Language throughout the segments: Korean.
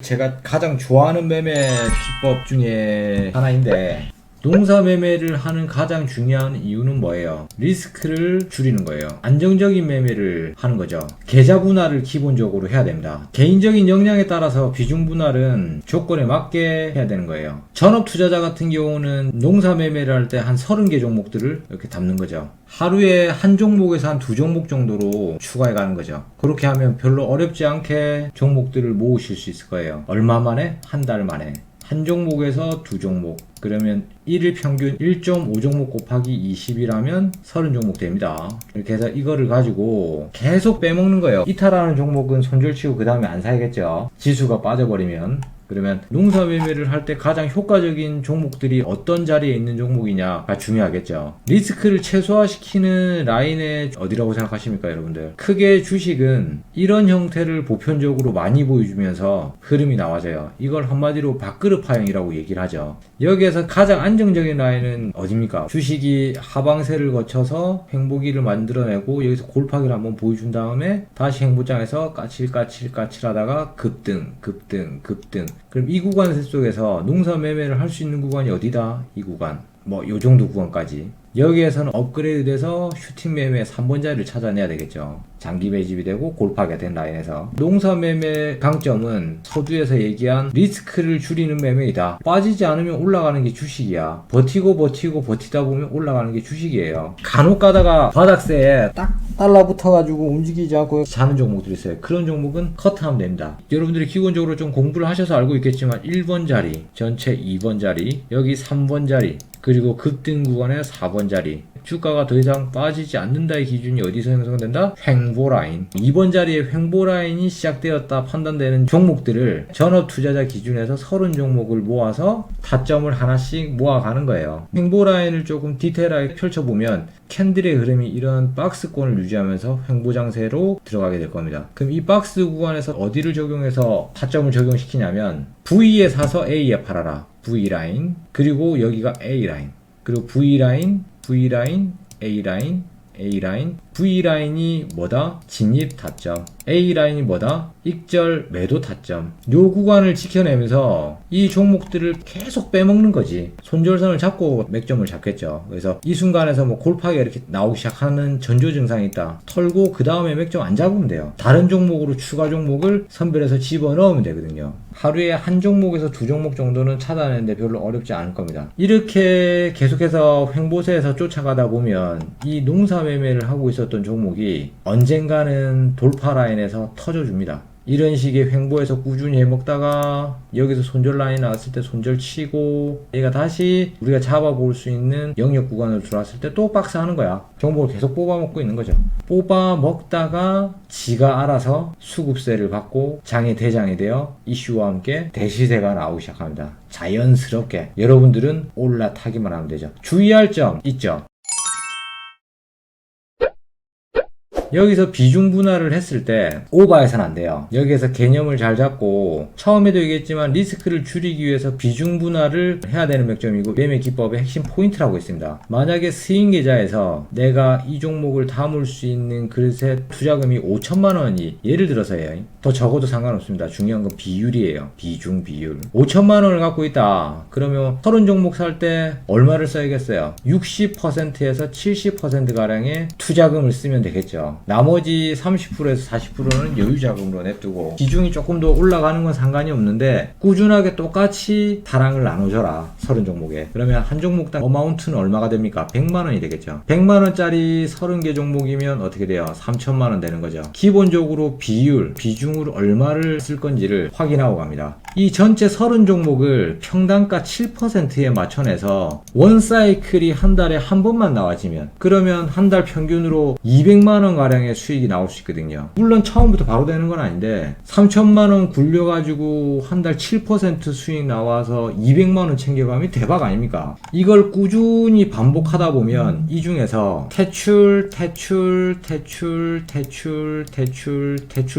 제가 가장 좋아하는 매매 기법 중에 하나인데, 농사 매매를 하는 가장 중요한 이유는 뭐예요? 리스크를 줄이는 거예요. 안정적인 매매를 하는 거죠. 계좌 분할을 기본적으로 해야 됩니다. 개인적인 역량에 따라서 비중 분할은 조건에 맞게 해야 되는 거예요. 전업 투자자 같은 경우는 농사 매매를 할 때 한 30개 종목들을 이렇게 담는 거죠. 하루에 한 종목에서 한 두 종목 정도로 추가해 가는 거죠. 그렇게 하면 별로 어렵지 않게 종목들을 모으실 수 있을 거예요. 얼마 만에? 한 달 만에. 한 종목에서 두 종목. 그러면 1일 평균 1.5종목 곱하기 20이라면 30종목 됩니다. 이렇게 해서 이거를 가지고 계속 빼먹는 거예요. 이탈하는 종목은 손절치고 그 다음에 안 사야겠죠. 지수가 빠져버리면. 그러면 농사 매매를 할 때 가장 효과적인 종목들이 어떤 자리에 있는 종목이냐가 중요하겠죠. 리스크를 최소화시키는 라인에 어디라고 생각하십니까, 여러분들? 크게 주식은 이런 형태를 보편적으로 많이 보여주면서 흐름이 나와져요. 이걸 한마디로 밥그릇 파형이라고 얘기를 하죠. 여기에서 가장 안정적인 라인은 어디입니까? 주식이 하방세를 거쳐서 횡보기를 만들어내고 여기서 골파기를 한번 보여준 다음에 다시 횡보장에서 까칠까칠 하다가 급등. 그럼 이 구간 속에서 농사 매매를 할 수 있는 구간이 어디다? 이 구간. 요 정도 구간까지. 여기에서는 업그레이드 돼서 슈팅 매매 3번 자리를 찾아내야 되겠죠. 장기 매집이 되고 골파가 된 라인에서. 농사 매매 강점은 서두에서 얘기한 리스크를 줄이는 매매이다. 빠지지 않으면 올라가는 게 주식이야. 버티다 보면 올라가는 게 주식이에요. 간혹 가다가 바닥세에 딱 달라붙어가지고 움직이지 않고 자는 종목들이 있어요. 그런 종목은 커트하면 됩니다. 여러분들이 기본적으로 좀 공부를 하셔서 알고 있겠지만 1번 자리, 전체 2번 자리, 여기 3번 자리, 그리고 급등 구간에 4번 자리. 주가가 더 이상 빠지지 않는다의 기준이 어디서 형성된다? 횡보라인. 2번 자리에 횡보라인이 시작되었다 판단되는 종목들을 전업 투자자 기준에서 30종목을 모아서 타점을 하나씩 모아가는 거예요. 횡보라인을 조금 디테일하게 펼쳐보면 캔들의 흐름이 이런 박스권을 유지하면서 횡보장세로 들어가게 될 겁니다. 그럼 이 박스 구간에서 어디를 적용해서 타점을 적용시키냐면 V에 사서 A에 팔아라. V라인, 그리고 여기가 A라인, 그리고 V라인, A라인, V라인이 뭐다? 진입 타점. A라인이 뭐다? 익절 매도 타점. 요 구간을 지켜내면서 이 종목들을 계속 빼먹는 거지. 손절선을 잡고 맥점을 잡겠죠. 그래서 이 순간에서 골파기가 이렇게 나오기 시작하는 전조 증상이 있다. 털고 그 다음에 맥점 안 잡으면 돼요. 다른 종목으로 추가 종목을 선별해서 집어넣으면 되거든요. 하루에 한 종목에서 두 종목 정도는 찾아내는데 별로 어렵지 않을 겁니다. 이렇게 계속해서 횡보세에서 쫓아가다 보면 이 농사 매매를 하고 있었던 종목이 언젠가는 돌파 라인에서 터져줍니다. 이런 식의 횡보에서 꾸준히 해먹다가 여기서 손절 라인 나왔을 때 손절 치고 얘가 다시 우리가 잡아볼 수 있는 영역 구간으로 들어왔을 때 또 박스 하는 거야. 종목을 계속 뽑아먹고 있는 거죠. 뽑아먹다가 지가 알아서 수급세를 받고 장의 대장이 되어 이슈와 함께 대시세가 나오기 시작합니다. 자연스럽게 여러분들은 올라타기만 하면 되죠. 주의할 점 있죠. 여기서 비중 분할을 했을 때 오버해서는 안 돼요. 여기에서 개념을 잘 잡고 처음에도 얘기했지만 리스크를 줄이기 위해서 비중 분할을 해야 되는 맥점이고 매매 기법의 핵심 포인트라고 있습니다. 만약에 스윙 계좌에서 내가 이 종목을 담을 수 있는 그릇에 투자금이 5천만 원이 예를 들어서요. 더 적어도 상관없습니다. 중요한 건 비율이에요. 비중 비율. 5천만 원을 갖고 있다. 그러면 30종목 살 때 얼마를 써야겠어요? 60%에서 70%가량의 투자금을 쓰면 되겠죠. 나머지 30%에서 40%는 여유자금으로 냅두고 비중이 조금 더 올라가는 건 상관이 없는데 꾸준하게 똑같이 사랑을 나눠줘라. 30종목에. 그러면 한 종목당 어마운트는 얼마가 됩니까? 100만원이 되겠죠. 100만원짜리 30개 종목이면 어떻게 돼요? 3천만원 되는 거죠. 기본적으로 비율, 비중으로 얼마를 쓸 건지를 확인하고 갑니다. 이 전체 30종목을 평단가 7%에 맞춰내서 원사이클이 한 달에 한 번만 나와지면 그러면 한 달 평균으로 200만원 가량의 수익이 나올 수 있거든요. 물론 처음부터 바로 되는 건 아닌데 3천만원 굴려가지고 한 달 7% 수익 나와서 200만원 챙겨가면 대박 아닙니까? 이걸 꾸준히 반복하다 보면 이 중에서 퇴출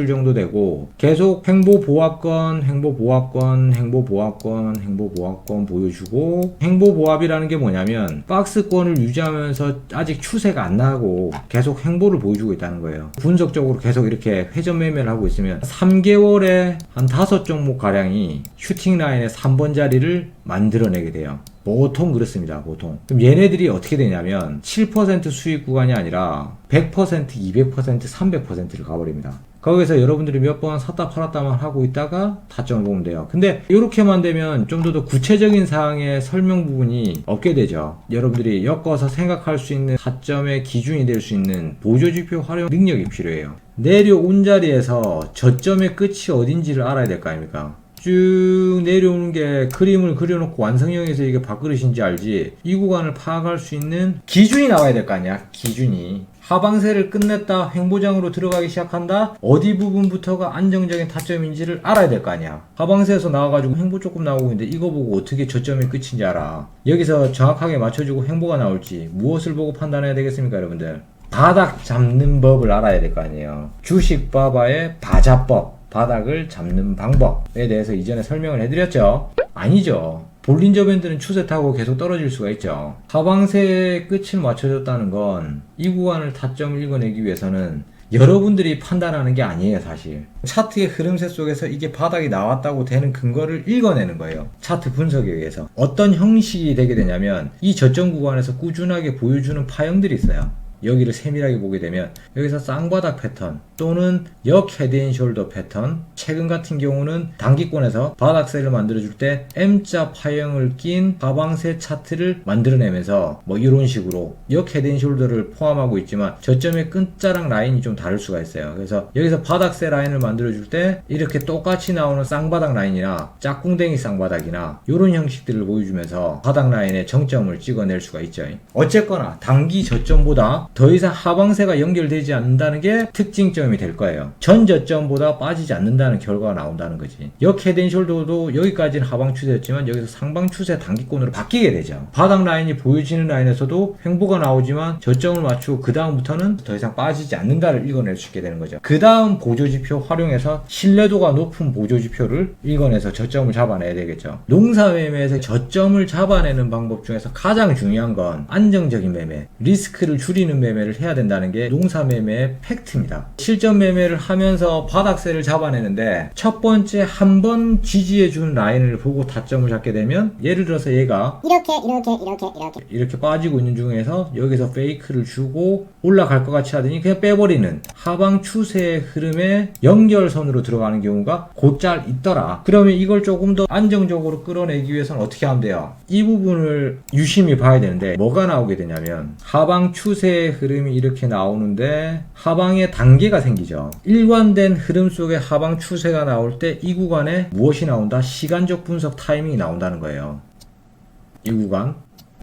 정도 되고 아니고 계속 횡보보합권, 횡보보합권, 횡보보합권, 횡보보합권 보여주고, 횡보보합이라는 게 뭐냐면 박스권을 유지하면서 아직 추세가 안 나고 계속 횡보를 보여주고 있다는 거예요. 분석적으로 계속 이렇게 회전 매매를 하고 있으면 3개월에 한 5종목 가량이 슈팅 라인의 3번 자리를 만들어내게 돼요. 보통 그렇습니다. 보통. 그럼 얘네들이 어떻게 되냐면 7% 수익 구간이 아니라 100%, 200%, 300%를 가버립니다. 거기서 여러분들이 몇 번 샀다 팔았다만 하고 있다가 타점을 보면 돼요. 근데 이렇게만 되면 좀 더 구체적인 사항의 설명 부분이 없게 되죠. 여러분들이 엮어서 생각할 수 있는 타점의 기준이 될 수 있는 보조지표 활용 능력이 필요해요. 내려온 자리에서 저점의 끝이 어딘지를 알아야 될 거 아닙니까? 쭉 내려오는 게 그림을 그려놓고 완성형에서 이게 밥그릇인지 알지, 이 구간을 파악할 수 있는 기준이 나와야 될 거 아니야. 기준이. 하방세를 끝냈다, 횡보장으로 들어가기 시작한다, 어디 부분부터가 안정적인 타점인지를 알아야 될 거 아니야. 하방세에서 나와가지고 횡보 조금 나오고 있는데 이거 보고 어떻게 저점이 끝인지 알아. 여기서 정확하게 맞춰주고 횡보가 나올지 무엇을 보고 판단해야 되겠습니까, 여러분들? 바닥 잡는 법을 알아야 될 거 아니에요. 주식바바의 바자법, 바닥을 잡는 방법에 대해서 이전에 설명을 해드렸죠. 아니죠. 볼린저 밴드는 추세 타고 계속 떨어질 수가 있죠. 하방세의 끝을 맞춰줬다는 건 이 구간을 타점을 읽어내기 위해서는 여러분들이 판단하는 게 아니에요. 사실 차트의 흐름세 속에서 이게 바닥이 나왔다고 되는 근거를 읽어내는 거예요. 차트 분석에 의해서 어떤 형식이 되게 되냐면 이 저점 구간에서 꾸준하게 보여주는 파형들이 있어요. 여기를 세밀하게 보게 되면 여기서 쌍바닥 패턴 또는 역 헤드앤숄더 패턴, 최근 같은 경우는 단기권에서 바닥세를 만들어줄 때 M자 파형을 낀 하방세 차트를 만들어내면서 뭐 이런 식으로 역 헤드앤숄더를 포함하고 있지만 저점의 끝자락 라인이 좀 다를 수가 있어요. 그래서 여기서 바닥세 라인을 만들어줄 때 이렇게 똑같이 나오는 쌍바닥 라인이나 짝꿍댕이 쌍바닥이나 이런 형식들을 보여주면서 바닥 라인의 정점을 찍어낼 수가 있죠. 어쨌거나 단기 저점보다 더 이상 하방세가 연결되지 않는다는 게 특징점이 될 거예요. 전 저점보다 빠지지 않는다는 결과가 나온다는 거지. 역 헤드앤숄더도 여기까지는 하방 추세였지만 여기서 상방 추세 단기권으로 바뀌게 되죠. 바닥 라인이 보여지는 라인에서도 횡보가 나오지만 저점을 맞추고 그 다음부터는 더 이상 빠지지 않는다를 읽어낼 수 있게 되는 거죠. 그 다음 보조지표 활용해서 신뢰도가 높은 보조지표를 읽어내서 저점을 잡아내야 되겠죠. 농사매매에서 저점을 잡아내는 방법 중에서 가장 중요한 건 안정적인 매매, 리스크를 줄이는 매매를 해야 된다는 게 농사매매의 팩트입니다. 실전 매매를 하면서 바닥세를 잡아내는데 첫 번째 한 번 지지해준 라인을 보고 타점을 잡게 되면, 예를 들어서 얘가 이렇게 빠지고 있는 중에서 여기서 페이크를 주고 올라갈 것 같이 하더니 그냥 빼버리는 하방 추세의 흐름에 연결선으로 들어가는 경우가 곧잘 있더라. 그러면 이걸 조금 더 안정적으로 끌어내기 위해서는 어떻게 하면 돼요? 이 부분을 유심히 봐야 되는데 뭐가 나오게 되냐면 하방 추세의 흐름이 이렇게 나오는데 하방의 단계가 생기죠. 일관된 흐름 속에 하방 추세가 나올 때 이 구간에 무엇이 나온다? 시간적 분석 타이밍이 나온다는 거예요. 이 구간,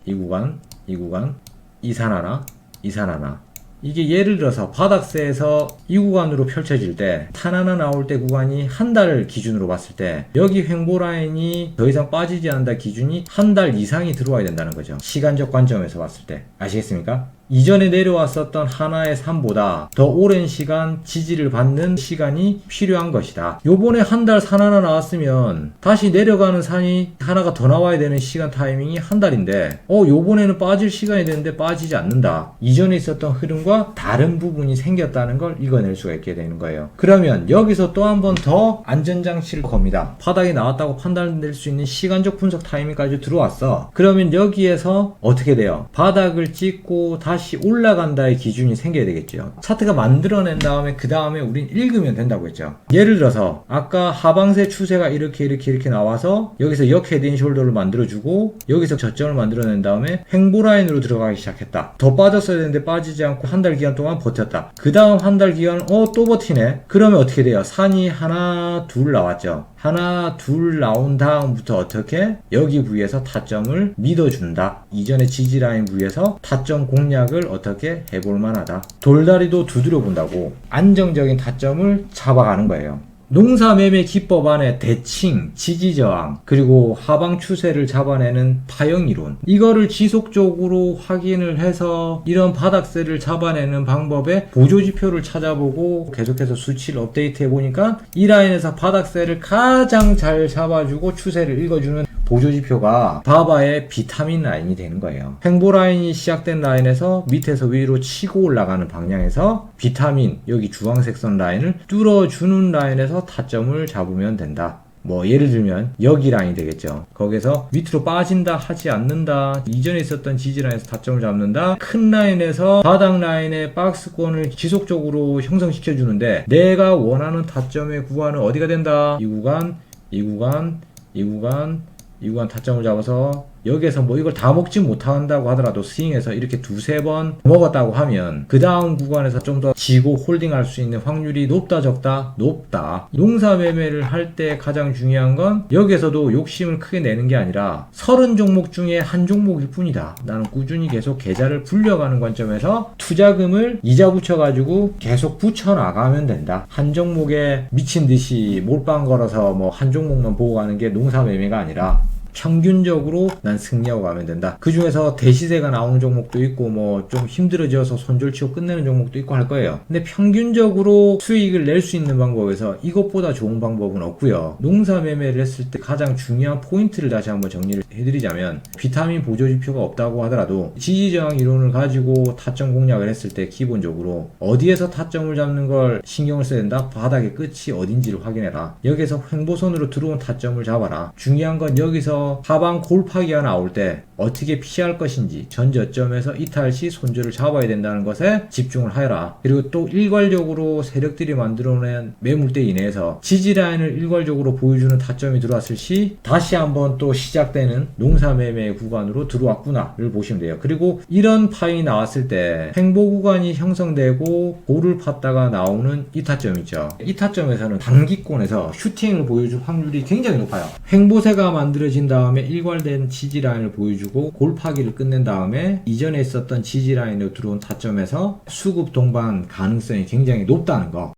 이 구간, 이 구간, 이 산 하나, 이 산 하나. 이게 예를 들어서 바닥세에서 이 구간으로 펼쳐질 때 탄 하나 나올 때 구간이 한 달 기준으로 봤을 때 여기 횡보 라인이 더 이상 빠지지 않는다 기준이 한 달 이상이 들어와야 된다는 거죠. 시간적 관점에서 봤을 때. 아시겠습니까? 이전에 내려왔었던 하나의 산보다 더 오랜 시간 지지를 받는 시간이 필요한 것이다. 요번에 한 달 산 하나 나왔으면 다시 내려가는 산이 하나가 더 나와야 되는 시간 타이밍이 한 달인데 요번에는 빠질 시간이 되는데 빠지지 않는다. 이전에 있었던 흐름과 다른 부분이 생겼다는 걸 읽어낼 수가 있게 되는 거예요. 그러면 여기서 또 한 번 더 안전장치를 겁니다. 바닥이 나왔다고 판단될 수 있는 시간적 분석 타이밍까지 들어왔어. 그러면 여기에서 어떻게 돼요? 바닥을 찍고 다시 올라간다의 기준이 생겨야 되겠죠. 차트가 만들어낸 다음에 그 다음에 우린 읽으면 된다고 했죠. 예를 들어서 아까 하방세 추세가 이렇게 나와서 여기서 역 헤드앤숄더를 만들어주고 여기서 저점을 만들어낸 다음에 횡보 라인으로 들어가기 시작했다. 더 빠졌어야 되는데 빠지지 않고 한 달 기간 동안 버텼다. 그 다음 한 달 기간 또 버티네. 그러면 어떻게 돼요? 산이 하나 둘 나왔죠. 하나 둘 나온 다음부터 어떻게? 여기 부위에서 타점을 믿어준다. 이전에 지지라인 부위에서 타점 공략을 어떻게 해볼 만하다. 돌다리도 두드려 본다고 안정적인 타점을 잡아가는 거예요. 농사매매 기법 안에 대칭, 지지저항, 그리고 하방 추세를 잡아내는 파형이론, 이거를 지속적으로 확인을 해서 이런 바닥세를 잡아내는 방법의 보조지표를 찾아보고 계속해서 수치를 업데이트해 보니까 이 라인에서 바닥세를 가장 잘 잡아주고 추세를 읽어주는 보조지표가 바바의 비타민 라인이 되는 거예요. 횡보 라인이 시작된 라인에서 밑에서 위로 치고 올라가는 방향에서 비타민, 여기 주황색 선 라인을 뚫어주는 라인에서 타점을 잡으면 된다. 뭐 예를 들면 여기 라인이 되겠죠. 거기서 밑으로 빠진다, 하지 않는다, 이전에 있었던 지지 라인에서 타점을 잡는다, 큰 라인에서 바닥 라인의 박스권을 지속적으로 형성시켜 주는데 내가 원하는 타점의 구간은 어디가 된다? 이 구간, 이 구간, 이 구간, 이 구간 타점을 잡아서 여기에서 뭐 이걸 다 먹지 못한다고 하더라도 스윙에서 이렇게 두세 번 먹었다고 하면 그 다음 구간에서 좀 더 지고 홀딩할 수 있는 확률이 높다 적다? 높다. 농사 매매를 할 때 가장 중요한 건 여기에서도 욕심을 크게 내는 게 아니라 30종목 중에 한 종목일 뿐이다. 나는 꾸준히 계속 계좌를 불려가는 관점에서 투자금을 이자 붙여가지고 계속 붙여나가면 된다. 한 종목에 미친 듯이 몰빵 걸어서 뭐 한 종목만 보고 가는 게 농사 매매가 아니라 평균적으로 난 승리하고 가면 된다. 그 중에서 대시세가 나오는 종목도 있고 뭐 좀 힘들어져서 손절치고 끝내는 종목도 있고 할 거예요. 근데 평균적으로 수익을 낼 수 있는 방법에서 이것보다 좋은 방법은 없고요. 농사 매매를 했을 때 가장 중요한 포인트를 다시 한번 정리를 해드리자면 비타민 보조지표가 없다고 하더라도 지지저항 이론을 가지고 타점 공략을 했을 때 기본적으로 어디에서 타점을 잡는 걸 신경을 써야 된다. 바닥의 끝이 어딘지를 확인해라. 여기서 횡보선으로 들어온 타점을 잡아라. 중요한 건 여기서 하방 골파기가 나올 때 어떻게 피할 것인지 전 저점에서 이탈 시 손절을 잡아야 된다는 것에 집중을 하여라. 그리고 또 일괄적으로 세력들이 만들어낸 매물대 이내에서 지지라인을 일괄적으로 보여주는 타점이 들어왔을 시 다시 한번 또 시작되는 농사매매 구간으로 들어왔구나를 보시면 돼요. 그리고 이런 파이 나왔을 때 횡보 구간이 형성되고 볼을 팠다가 나오는 이 타점 있죠. 이 타점에서는 단기권에서 슈팅을 보여줄 확률이 굉장히 높아요. 횡보세가 만들어진 다음에 일괄된 지지라인을 보여주고 골파기를 끝낸 다음에 이전에 있었던 지지라인으로 들어온 타점에서 수급 동반 가능성이 굉장히 높다는 거.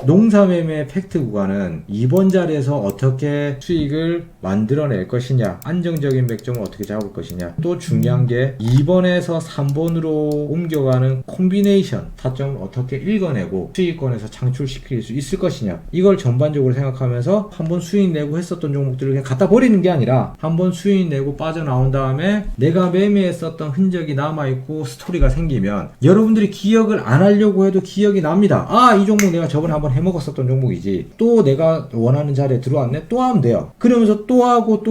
농사매매 팩트 구간은 2번 자리에서 어떻게 수익을 만들어낼 것이냐, 안정적인 맥점을 어떻게 잡을 것이냐, 또 중요한 게 2번에서 3번으로 옮겨가는 콤비네이션 타점을 어떻게 읽어내고 수익권에서 창출시킬 수 있을 것이냐, 이걸 전반적으로 생각하면서 한번 수익 내고 했었던 종목들을 그냥 갖다 버리는 게 아니라 한번 수익 내고 빠져나온 다음에 내가 매매했었던 흔적이 남아있고 스토리가 생기면 여러분들이 기억을 안 하려고 해도 기억이 납니다. 아, 이 종목 내가 저번에 한번 해먹었었던 종목이지. 또 내가 원하는 자리에 들어왔네? 또 하면 돼요. 그러면서 또 하고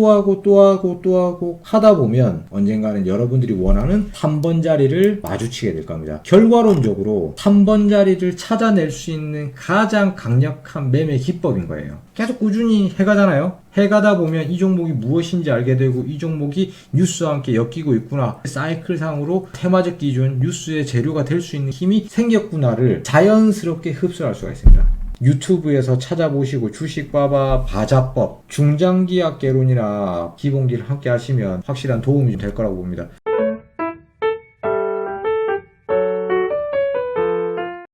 하다 보면 언젠가는 여러분들이 원하는 3번 자리를 마주치게 될 겁니다. 결과론적으로 3번 자리를 찾아낼 수 있는 가장 강력한 매매 기법인 거예요. 계속 꾸준히 해가잖아요. 해가다 보면 이 종목이 무엇인지 알게 되고 이 종목이 뉴스와 함께 엮이고 있구나. 사이클상으로 테마적 기준, 뉴스의 재료가 될 수 있는 힘이 생겼구나를 자연스럽게 흡수할 수가 있습니다. 유튜브에서 찾아보시고 주식바바 바자법, 중장기학개론이나 기본기를 함께 하시면 확실한 도움이 될 거라고 봅니다.